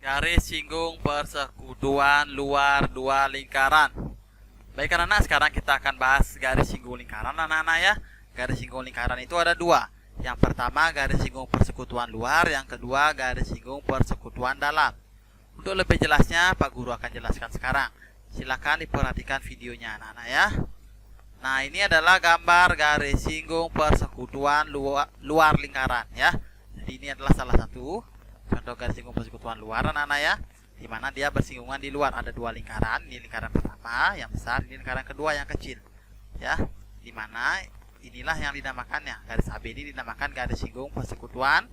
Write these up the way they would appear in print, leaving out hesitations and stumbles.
Garis singgung persekutuan luar dua lingkaran. Baik anak-anak, sekarang kita akan bahas garis singgung lingkaran anak-anak ya. Garis singgung lingkaran itu ada dua. Yang pertama garis singgung persekutuan luar, yang kedua garis singgung persekutuan dalam. Untuk lebih jelasnya Pak Guru akan jelaskan sekarang. Silakan diperhatikan videonya anak-anak ya. Nah, ini adalah gambar garis singgung persekutuan luar lingkaran ya. Jadi ini adalah salah satu contoh garis singgung persekutuan luar anak-anak ya, di mana dia bersinggungan di luar. Ada dua lingkaran, ini lingkaran pertama yang besar, ini lingkaran kedua yang kecil ya, di mana inilah yang dinamakannya garis AB ini dinamakan garis singgung persekutuan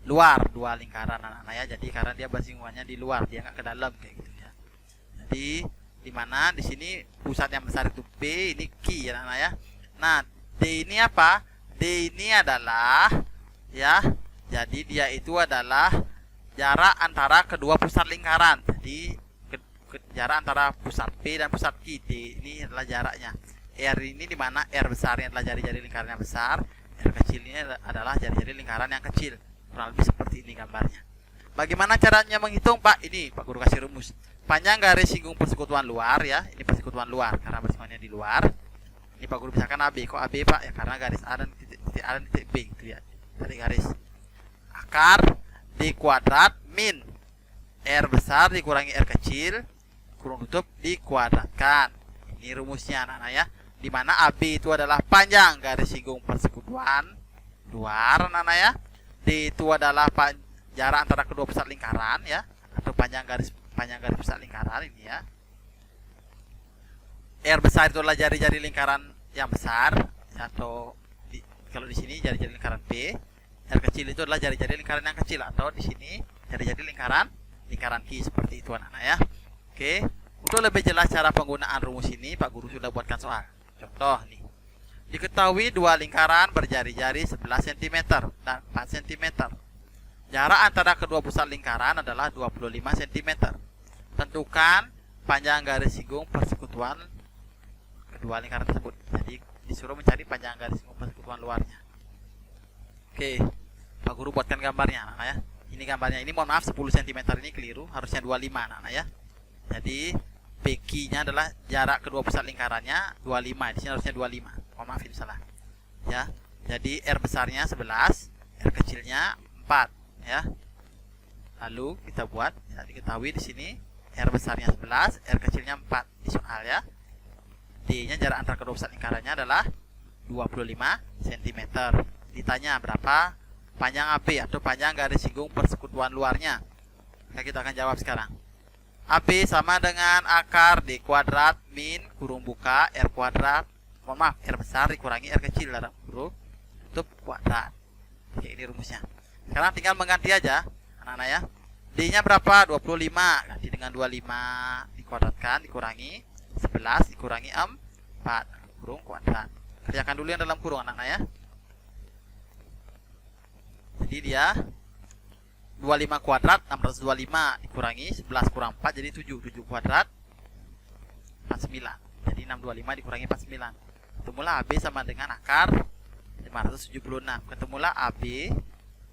luar dua lingkaran anak-anak ya. Jadi karena dia bersinggungannya di luar, dia nggak ke dalam kayak gitu ya. Jadi di mana di sini pusat yang besar itu B, ini Q ya anak-anak ya. Nah, D ini apa? D ini adalah ya, jadi dia itu adalah jarak antara kedua pusat lingkaran. Jadi jarak antara pusat P dan pusat Q. D ini adalah jaraknya. R ini dimana R besarnya adalah jari-jari lingkaran yang besar, R kecil ini adalah jari-jari lingkaran yang kecil. Kurang lebih seperti ini gambarnya. Bagaimana caranya menghitung, Pak? Ini Pak Guru kasih rumus. Panjang garis singgung persekutuan luar ya. Ini persekutuan luar karena bersinggungannya di luar. Ini Pak Guru misalkan AB. Kok AB, Pak? Ya karena garis A dan titik A dan titik B gitu ya. Dari garis akar D kuadrat min R besar dikurangi R kecil kurung tutup dikuadratkan. Ini rumusnya anak-anak ya, dimana AB itu adalah panjang garis singgung persekutuan luar anak-anak ya. D itu adalah jarak antara kedua pusat lingkaran ya, atau panjang garis pusat lingkaran ini ya. R besar itu adalah jari-jari lingkaran yang besar atau kalau di sini jari-jari lingkaran P. R kecil itu adalah jari-jari lingkaran yang kecil, atau di sini jari-jari lingkaran Q, seperti itu anak-anak ya. Oke, untuk lebih jelas cara penggunaan rumus ini Pak Guru sudah buatkan soal. Contoh nih. Diketahui dua lingkaran berjari-jari 11 cm dan 4 cm. Jarak antara kedua pusat lingkaran adalah 25 cm. Tentukan panjang garis singgung persekutuan kedua lingkaran tersebut. Jadi disuruh mencari panjang garis singgung persekutuan luarnya. Oke, Pak Guru buatkan gambarnya anak-anak ya. Ini gambarnya, ini mohon maaf 10 cm ini keliru, harusnya 25 anak-anak ya. Jadi PQ nya adalah jarak kedua pusat lingkarannya 25, di sini harusnya 25. Mohon maaf ini salah. Ya. Jadi R besarnya 11, R kecilnya 4 ya. Lalu kita buat ya, diketahui di sini R besarnya 11, R kecilnya 4 di soal ya. D-nya jarak antara kedua pusat lingkarannya adalah 25 cm. Ditanya berapa panjang AB atau panjang garis singgung persekutuan luarnya. Maka kita akan jawab sekarang. AB sama dengan akar D kuadrat min kurung buka R kuadrat, mohon maaf, R besar dikurangi R kecil dalam kurung tutup kuadrat. Oke, ini rumusnya. Sekarang tinggal mengganti aja anak-anak ya. D-nya berapa? 25. Ganti dengan 25 dikuadratkan dikurangi 11 dikurangi 4 kurung kuadrat. Kerjakan dulu yang dalam kurung anak-anak ya. Jadi dia 25 kuadrat 625 dikurangi 11 kurang 4 jadi 7 kuadrat 49. Jadi 625 dikurangi 49. Ketemulah AB sama dengan akar 576. Ketemulah AB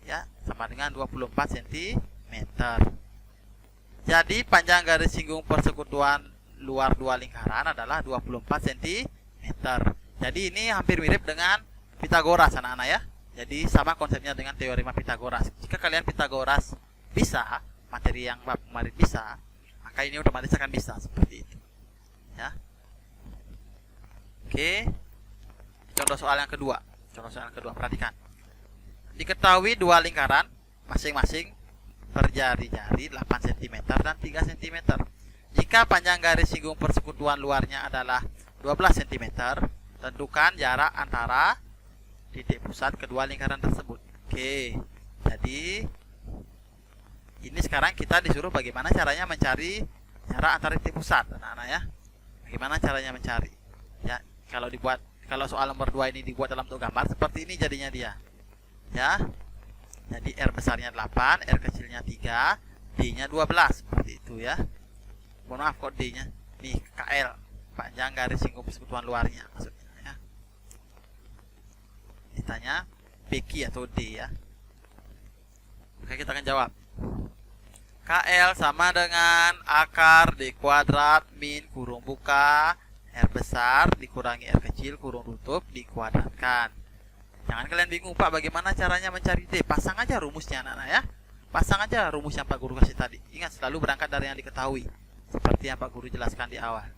ya sama dengan 24 cm. Jadi panjang garis singgung persekutuan luar dua lingkaran adalah 24 cm. Jadi ini hampir mirip dengan Pitagoras anak-anak ya. Jadi sama konsepnya dengan teorema Pitagoras. Jika kalian Pitagoras bisa, materi yang kemarin bisa, maka ini otomatis akan bisa seperti itu. Ya. Oke. Contoh soal yang kedua. Perhatikan. Diketahui dua lingkaran masing-masing berjari-jari 8 cm dan 3 cm. Jika panjang garis singgung persekutuan luarnya adalah 12 cm, tentukan jarak antara titik pusat kedua lingkaran tersebut. Oke, jadi ini sekarang kita disuruh bagaimana caranya mencari jarak antara titik pusat anak-anak ya. Bagaimana caranya mencari ya. Kalau soal nomor 2 ini dibuat dalam bentuk gambar seperti ini jadinya dia ya. Jadi R besarnya 8, R kecilnya 3, D nya 12 seperti itu ya. Mohon maaf kok D nya nih KL, panjang garis singgung persekutuan luarnya maksudnya ya. Ditanya PQ atau D ya. Oke, kita akan jawab. KL sama dengan akar D kuadrat min kurung buka R besar dikurangi R kecil kurung tutup dikuadratkan. Jangan kalian bingung, Pak, bagaimana caranya mencari D? Pasang aja rumusnya anak-anak ya. Pasang aja rumus yang Pak Guru kasih tadi. Ingat, selalu berangkat dari yang diketahui. Seperti yang Pak Guru jelaskan di awal.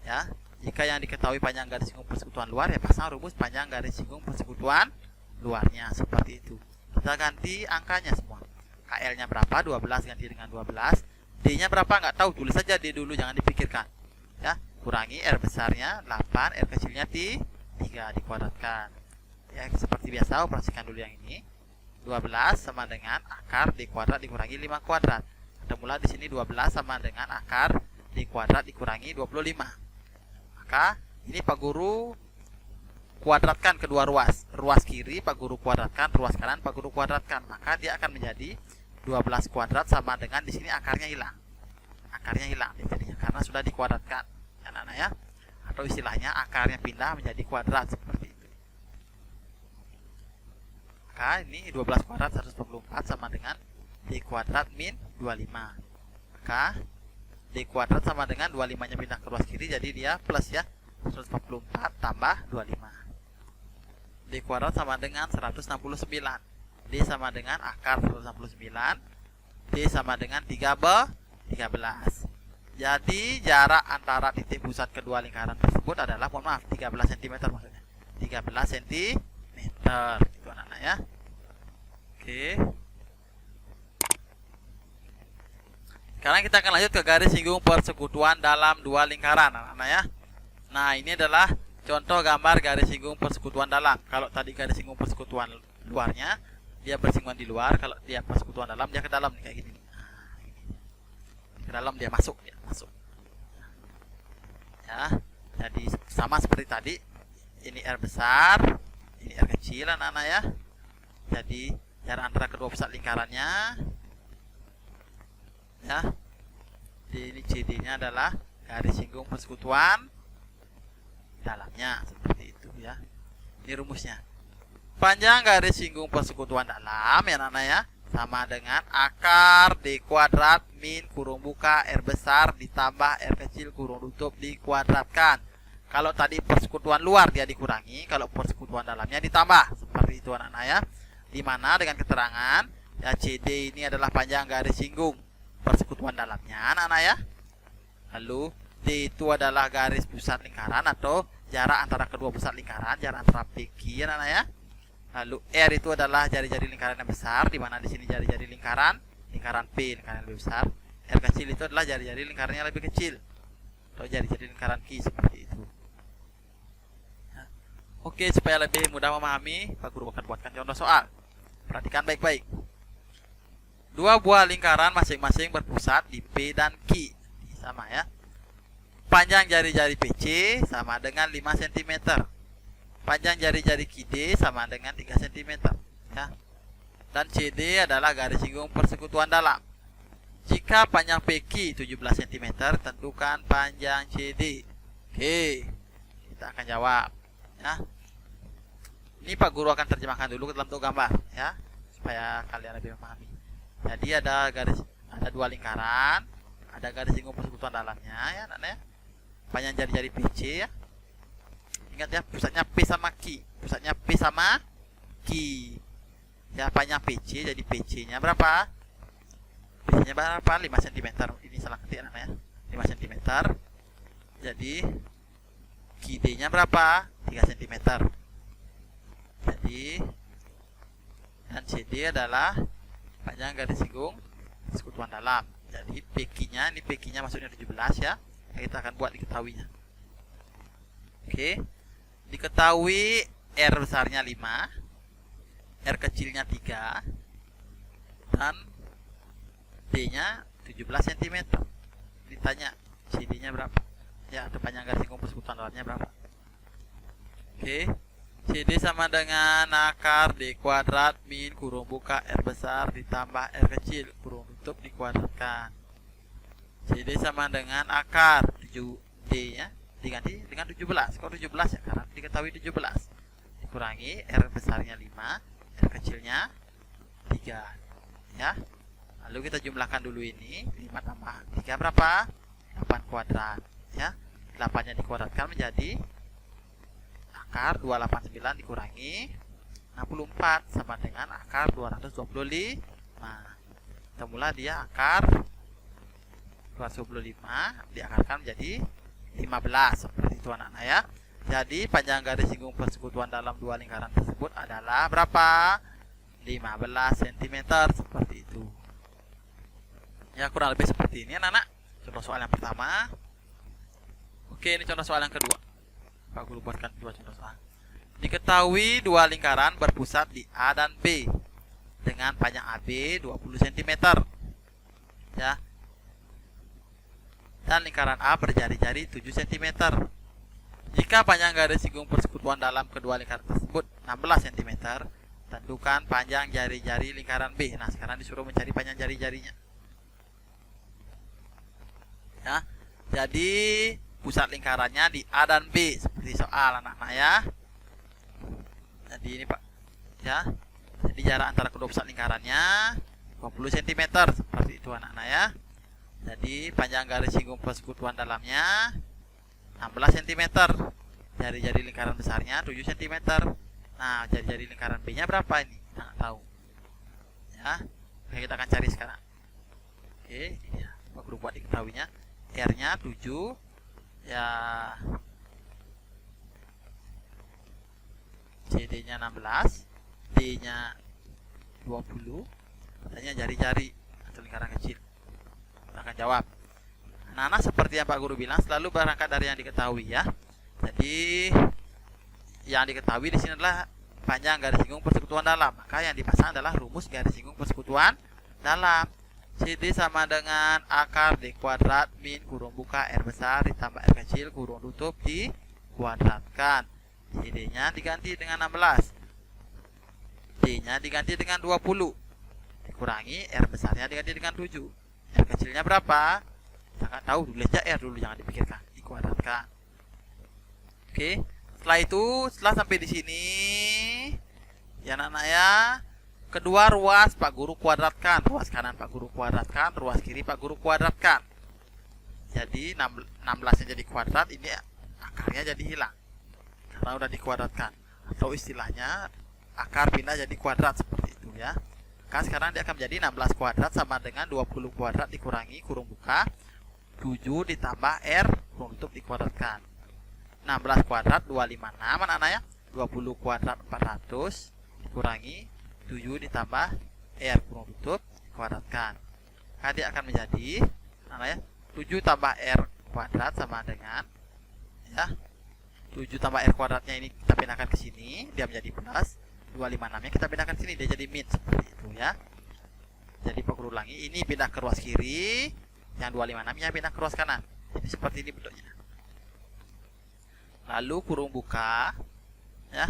Ya, jika yang diketahui panjang garis singgung persekutuan luar, ya pasang rumus panjang garis singgung persekutuan luarnya. Seperti itu. Kita ganti angkanya semua. KL-nya berapa? 12 ganti dengan 12. D-nya berapa? Nggak tahu. Tulis saja D dulu, jangan dipikirkan. Ya, kurangi R besarnya 8, R kecilnya 3 dikuadratkan. Ya, seperti biasa, operasikan dulu yang ini. 12 sama dengan akar D kuadrat dikurangi 5 kuadrat. Ketemulah di sini 12 sama dengan akar D kuadrat dikurangi 25. Maka ini Pak Guru kuadratkan kedua ruas. Ruas kiri Pak Guru kuadratkan, ruas kanan Pak Guru kuadratkan. Maka dia akan menjadi 12 kuadrat sama dengan di sini akarnya hilang. Akarnya hilang jadinya karena sudah dikuadratkan. Anak-anak ya. Atau istilahnya akarnya pindah menjadi kuadrat seperti itu. Maka ini 12 kuadrat 144 sama dengan D kuadrat min 25. Maka D kuadrat sama dengan 25 nya pindah ke ruas kiri, jadi dia plus ya, 144 tambah 25. D kuadrat sama dengan 169. D sama dengan akar 169. D sama dengan 13. Jadi jarak antara titik pusat kedua lingkaran tersebut adalah, mohon maaf, 13 cm maksudnya. 13 cm. Itu anak-anak ya. Oke. Sekarang kita akan lanjut ke garis singgung persekutuan dalam dua lingkaran, anak-anak ya. Nah, ini adalah contoh gambar garis singgung persekutuan dalam. Kalau tadi garis singgung persekutuan luarnya, dia bersinggungan di luar. Kalau dia persekutuan dalam, dia ke dalam nih, kayak gini. Ke dalam dia masuk, ya. Jadi sama seperti tadi. Ini R besar, ini R kecil, anak-anak ya. Jadi jarak antara kedua pusat lingkarannya, ya. Ini CD-nya adalah garis singgung persekutuan dalamnya, seperti itu ya. Ini rumusnya. Panjang garis singgung persekutuan dalam, ya anak-anak ya, sama dengan akar D kuadrat min kurung buka R besar ditambah R kecil kurung tutup dikuadratkan. Kalau tadi persekutuan luar dia dikurangi, kalau persekutuan dalamnya ditambah. Seperti itu anak-anak ya. Dimana dengan keterangan ya CD ini adalah panjang garis singgung persekutuan dalamnya, anak-anak ya. Lalu D itu adalah garis pusat lingkaran atau jarak antara kedua pusat lingkaran, jarak antara PQ, anak-anak ya. Lalu R itu adalah jari-jari lingkaran yang besar, di mana di sini jari-jari lingkaran P, lingkaran yang lebih besar. R kecil itu adalah jari-jari lingkaran yang lebih kecil, atau jari-jari lingkaran Q, seperti itu. Oke, supaya lebih mudah memahami, Pak Guru akan buatkan contoh soal. Perhatikan baik-baik. Dua buah lingkaran masing-masing berpusat di P dan Q. Sama ya. Panjang jari-jari PC sama dengan 5 cm. Panjang jari-jari QD sama dengan 3 cm. Ya. Dan CD adalah garis singgung persekutuan dalam. Jika panjang PQ 17 cm, tentukan panjang CD. Oke, kita akan jawab. Ya. Ini Pak Guru akan terjemahkan dulu ke dalam bentuk gambar ya, supaya kalian lebih memahami. Jadi ada dua lingkaran, ada garis singgung persekutuan dalamnya ya, anak-anak ya. Panjang jari-jari PC ya. Ingat ya, pusatnya P sama Q. Pusatnya P sama Q. Ya, panjang PC, jadi PC-nya berapa? PC-nya berapa? 5 cm. Ini salah ketik anak-anak ya. 5 cm. Jadi QD-nya berapa? 3 cm. Jadi dan CD adalah panjang garis singgung persekutuan dalam. Jadi PQ-nya, ini PQ-nya maksudnya 17 ya. Kita akan buat diketahuinya. Oke. Diketahui R besarnya 5, R kecilnya 3, dan D-nya 17 cm. Ditanya CD-nya berapa? Ya, atau panjang garis singgung persekutuan dalamnya berapa? Oke. CD sama dengan akar D kuadrat min kurung buka R besar ditambah R kecil kurung tutup dikuadratkan. CD sama dengan akar 7D nya diganti dengan 17. Kok 17 ya? Karena diketahui 17. Dikurangi R besarnya 5, R kecilnya 3 ya. Lalu Lalu kita jumlahkan dulu ini. 5 tambah 3 berapa? 8 kuadrat. Ya, 8-nya dikuadratkan menjadi akar 289 dikurangi 64 sama dengan akar 225. Semula dia akar 225 diakarkan menjadi 15 seperti itu anak-anak ya. Jadi panjang garis singgung persekutuan dalam dua lingkaran tersebut adalah berapa? 15 cm seperti itu. Ya, kurang lebih seperti ini anak-anak. Contoh soal yang pertama. Oke, ini contoh soal yang kedua. Pak Guru buatkan dua contoh soal. Diketahui dua lingkaran berpusat di A dan B dengan panjang AB 20 cm. Ya. Dan lingkaran A berjari-jari 7 cm. Jika panjang garis singgung persekutuan dalam kedua lingkaran tersebut 16 cm, tentukan panjang jari-jari lingkaran B. Nah, sekarang disuruh mencari panjang jari-jarinya. Ya. Jadi pusat lingkarannya di A dan B seperti soal anak-anak ya. Jadi ini Pak. Ya. Jadi jarak antara kedua pusat lingkarannya 20 cm seperti itu anak-anak ya. Jadi panjang garis singgung persekutuan dalamnya 16 cm. Jari-jari lingkaran besarnya 7 cm. Nah, jari-jari lingkaran B-nya berapa ini? Kita nggak tahu. Ya. Oke, kita akan cari sekarang. Oke, ini dia. Pak Guru buat diketahuinya. R-nya 7. Ya. CD-nya 16. D-nya 20. Katanya jari-jari atau lingkaran kecil. Kita akan jawab. Anak-anak seperti yang Pak Guru bilang selalu berangkat dari yang diketahui ya. Jadi yang diketahui di sini adalah panjang garis singgung persekutuan dalam. Maka yang dipasang adalah rumus garis singgung persekutuan dalam. CD sama dengan akar D kuadrat min kurung buka R besar ditambah R kecil kurung tutup dikuadratkan. CD-nya diganti dengan 16. D-nya diganti dengan 20. Dikurangi R besarnya diganti dengan 7. R kecilnya berapa? Kita nggak tahu, dulu aja R dulu, jangan dipikirkan. Dikuadratkan. Oke. Setelah itu, setelah sampai di sini, ya anak-anak ya, kedua ruas Pak Guru kuadratkan. Ruas kanan Pak Guru kuadratkan, ruas kiri Pak Guru kuadratkan. Jadi 16-nya jadi kuadrat, ini akarnya jadi hilang karena udah dikuadratkan. Atau istilahnya akar pindah jadi kuadrat seperti itu ya. Maka sekarang dia akan menjadi 16 kuadrat sama dengan 20 kuadrat dikurangi kurung buka 7 ditambah R kurung tutup dikuadratkan. 16 kuadrat 256 anak-anak ya. 20 kuadrat 400 dikurangi 7 ditambah R kurung tutup dikuadratkan. Maka dia akan menjadi anak-anak ya, 7 tambah R kuadrat sama dengan ya 7 tambah R kuadratnya ini kita pindahkan ke sini, dia menjadi plus. 256 nya kita pindahkan ke sini, dia jadi min seperti itu ya. Jadi Pak Guru ulangi, ini pindah ke ruas kiri, yang 256 nya pindah ke ruas kanan. Jadi seperti ini bentuknya. Lalu kurung buka ya.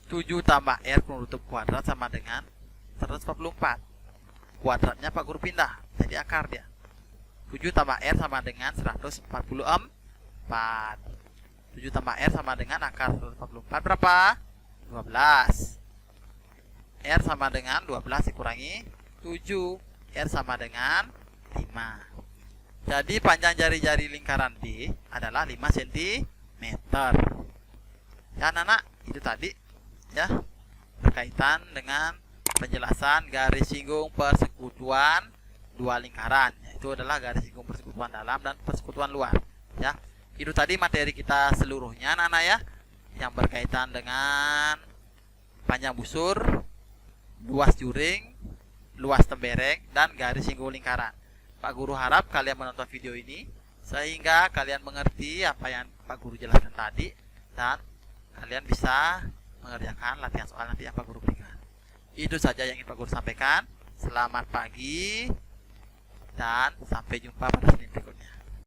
7 tambah R kurung tutup kuadrat sama dengan 144. Kuadratnya Pak Guru pindah, jadi akar dia. 7 tambah R sama dengan 144. 7 tambah R sama dengan akar 144 berapa? 12. R sama dengan 12 dikurangi 7. R sama dengan 5. Jadi panjang jari-jari lingkaran D adalah 5 cm. Ya anak-anak, itu tadi ya berkaitan dengan penjelasan garis singgung persekutuan dua lingkaran. Itu adalah garis singgung persekutuan dalam dan persekutuan luar ya. Itu tadi materi kita seluruhnya anak-anak ya, yang berkaitan dengan panjang busur, luas juring, luas tembereng, dan garis singgung lingkaran. Pak Guru harap kalian menonton video ini sehingga kalian mengerti apa yang Pak Guru jelaskan tadi dan kalian bisa mengerjakan latihan soal nanti yang Pak Guru berikan. Itu saja yang ingin Pak Guru sampaikan. Selamat pagi dan sampai jumpa pada Senin.